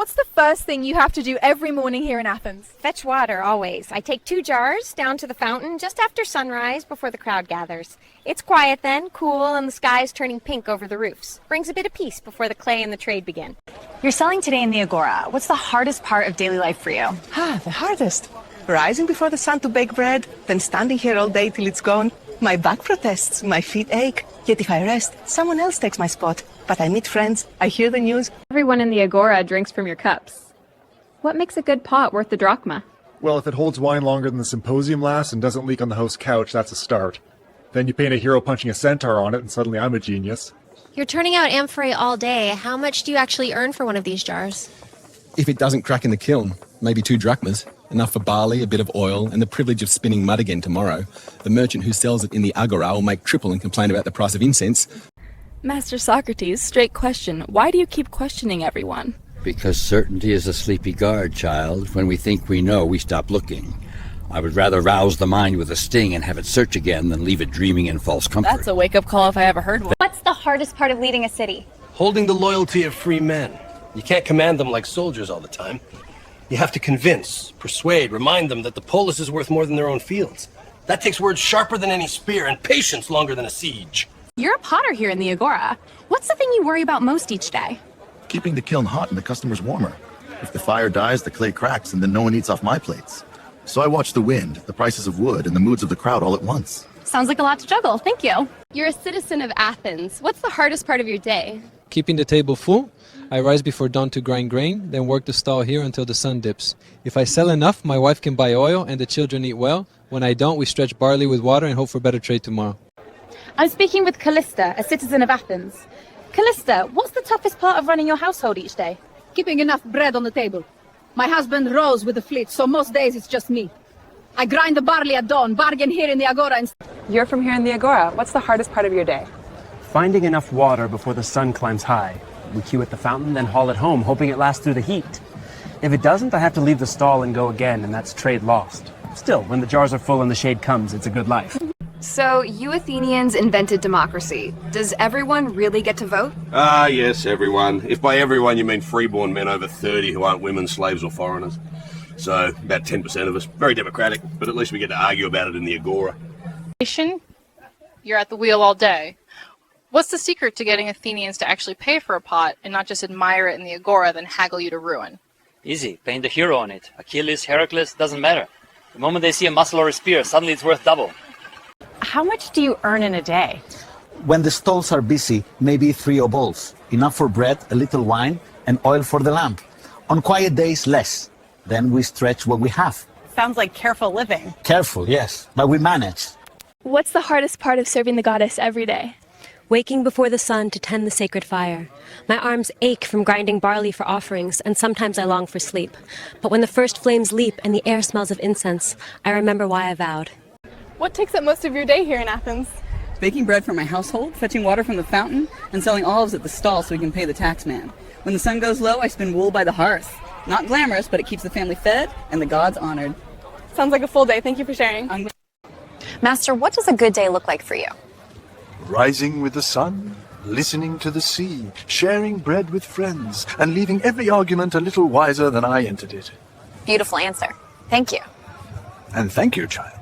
what's the first thing you have to do every morning here in Athens? Fetch water, always. I take 2 jars down to the fountain just after sunrise before the crowd gathers. It's quiet then, cool, and the sky's turning pink over the roofs. Brings a bit of peace before the clay and the trade begin. You're selling today in the Agora. What's the hardest part of daily life for you? The hardest. Rising before the sun to bake bread, then standing here all day till it's gone. My back protests, my feet ache. Yet if I rest, someone else takes my spot. But I meet friends, I hear the news. Everyone in the Agora drinks from your cups. What makes a good pot worth the drachma? Well, if it holds wine longer than the symposium lasts and doesn't leak on the host couch, that's a start. Then you paint a hero punching a centaur on it, and suddenly I'm a genius. You're turning out amphorae all day. How much do you actually earn for one of these jars? If it doesn't crack in the kiln, maybe 2 drachmas. Enough for barley, a bit of oil, and the privilege of spinning mud again tomorrow. The merchant who sells it in the Agora will make triple and complain about the price of incense. Master Socrates, straight question. Why do you keep questioning everyone? Because certainty is a sleepy guard, child. When we think we know, we stop looking. I would rather rouse the mind with a sting and have it search again than leave it dreaming in false comfort. That's a wake-up call if I ever heard one. What's the hardest part of leading a city? Holding the loyalty of free men. You can't command them like soldiers all the time. You have to convince, persuade, remind them that the polis is worth more than their own fields. That takes words sharper than any spear and patience longer than a siege. You're a potter here in the Agora. What's the thing you worry about most each day? Keeping the kiln hot and the customers warmer. If the fire dies, the clay cracks, and then no one eats off my plates. So I watch the wind, the prices of wood, and the moods of the crowd all at once. Sounds like a lot to juggle. Thank you. You're a citizen of Athens. What's the hardest part of your day? Keeping the table full. I rise before dawn to grind grain, then work the stall here until the sun dips. If I sell enough, my wife can buy oil and the children eat well. When I don't, we stretch barley with water and hope for better trade tomorrow. I'm speaking with Callista, a citizen of Athens. Callista, what's the toughest part of running your household each day? Keeping enough bread on the table. My husband rows with the fleet, so most days it's just me. I grind the barley at dawn, bargain here in the Agora and... You're from here in the Agora. What's the hardest part of your day? Finding enough water before the sun climbs high. We queue at the fountain, then haul it home, hoping it lasts through the heat. If it doesn't, I have to leave the stall and go again, and that's trade lost. Still, when the jars are full and the shade comes, it's a good life. So, you Athenians invented democracy. Does everyone really get to vote? Yes, everyone. If by everyone you mean freeborn men over 30 who aren't women, slaves or foreigners. So, about 10% of us. Very democratic, but at least we get to argue about it in the Agora. You're at the wheel all day. What's the secret to getting Athenians to actually pay for a pot and not just admire it in the Agora, then haggle you to ruin? Easy. Paint a hero on it. Achilles, Heracles, doesn't matter. The moment they see a muscle or a spear, suddenly it's worth double. How much do you earn in a day? When the stalls are busy, maybe 3 obols. Enough for bread, a little wine, and oil for the lamp. On quiet days, less. Then we stretch what we have. Sounds like careful living. Careful, yes, but we manage. What's the hardest part of serving the goddess every day? Waking before the sun to tend the sacred fire. My arms ache from grinding barley for offerings, and sometimes I long for sleep. But when the first flames leap and the air smells of incense, I remember why I vowed. What takes up most of your day here in Athens? Baking bread for my household, fetching water from the fountain, and selling olives at the stall so we can pay the tax man. When the sun goes low, I spin wool by the hearth. Not glamorous, but it keeps the family fed and the gods honored. Sounds like a full day. Thank you for sharing. Master, what does a good day look like for you? Rising with the sun, listening to the sea, sharing bread with friends, and leaving every argument a little wiser than I entered it. Beautiful answer. Thank you. And thank you, child.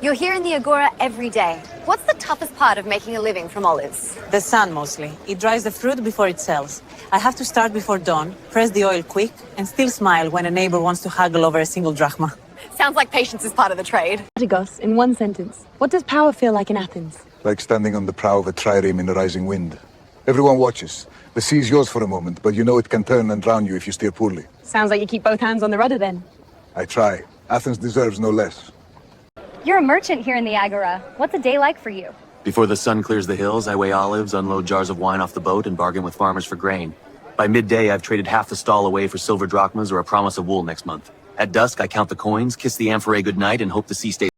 You're here in the Agora every day. What's the toughest part of making a living from olives? The sun, mostly. It dries the fruit before it sells. I have to start before dawn, press the oil quick, and still smile when a neighbor wants to haggle over a single drachma. Sounds like patience is part of the trade. Strategos, in one sentence, what does power feel like in Athens? Like standing on the prow of a trireme in a rising wind. Everyone watches. The sea's yours for a moment, but you know it can turn and drown you if you steer poorly. Sounds like you keep both hands on the rudder then. I try. Athens deserves no less. You're a merchant here in the Agora. What's a day like for you? Before the sun clears the hills, I weigh olives, unload jars of wine off the boat, and bargain with farmers for grain. By midday, I've traded half the stall away for silver drachmas or a promise of wool next month. At dusk, I count the coins, kiss the amphorae goodnight, and hope the sea stays